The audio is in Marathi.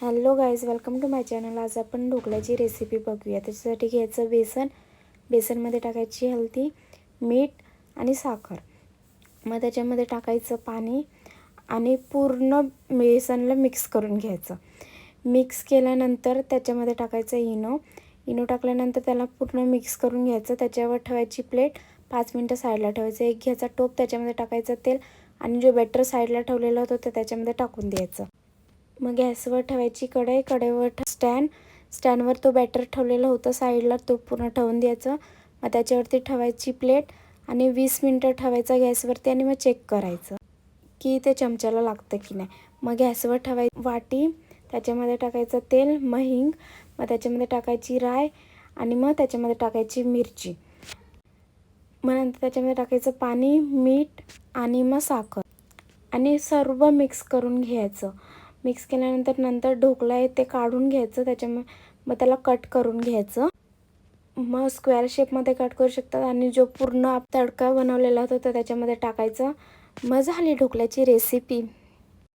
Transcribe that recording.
Hello guys, welcome to my channel. आज आपण ढोकळ्याची रेसिपी बघूया. त्याच्यासाठी घ्यायचं बेसनमध्ये टाकायची हळदी, मीठ आणि साखर. मग त्याच्यामध्ये टाकायचं पाणी आणि पूर्ण बेसनला मिक्स करून घ्यायचं. मिक्स केल्यानंतर त्याच्यामध्ये टाकायचं इनो टाकल्यानंतर त्याला पूर्ण मिक्स करून घ्यायचं. त्याच्यावर ठेवायची प्लेट, 5 मिनटं साईडला ठेवायचं. एक घ्यायचा टोप, त्याच्यामध्ये टाकायचं तेल आणि जो बॅटर साईडला ठेवलेलं होतं ते त्याच्यामध्ये टाकून द्यायचं. मग गॅसवर ठेवायची कढई, कढईवर स्टँडवर तो बॅटर ठेवलेलं होतं साईडला तो पूर्ण ठेवून द्यायचं. मग त्याच्यावरती ठेवायची प्लेट आणि 20 मिनटं ठेवायचं गॅसवरती आणि मग चेक करायचं की ते चमच्याला लागतं की नाही. मग गॅसवर ठेवायची वाटी, त्याच्यामध्ये टाकायचं तेल, मग हिंग, मग त्याच्यामध्ये टाकायची राय आणि मग त्याच्यामध्ये टाकायची मिरची. मग नंतर त्याच्यामध्ये टाकायचं पाणी, मीठ आणि मग साखर आणि सर्व मिक्स करून घ्यायचं. मिक्स केल्यानंतर ढोकळा आहे ते काढून घ्यायचं. मग त्याला कट करून घ्यायचं. मग स्क्वेअर शेपमध्ये कट करू शकतात आणि जो पूर्ण तडका बनवलेला होता तो त्याच्यामध्ये टाकायचा. मग झाली ढोकळ्याची रेसिपी.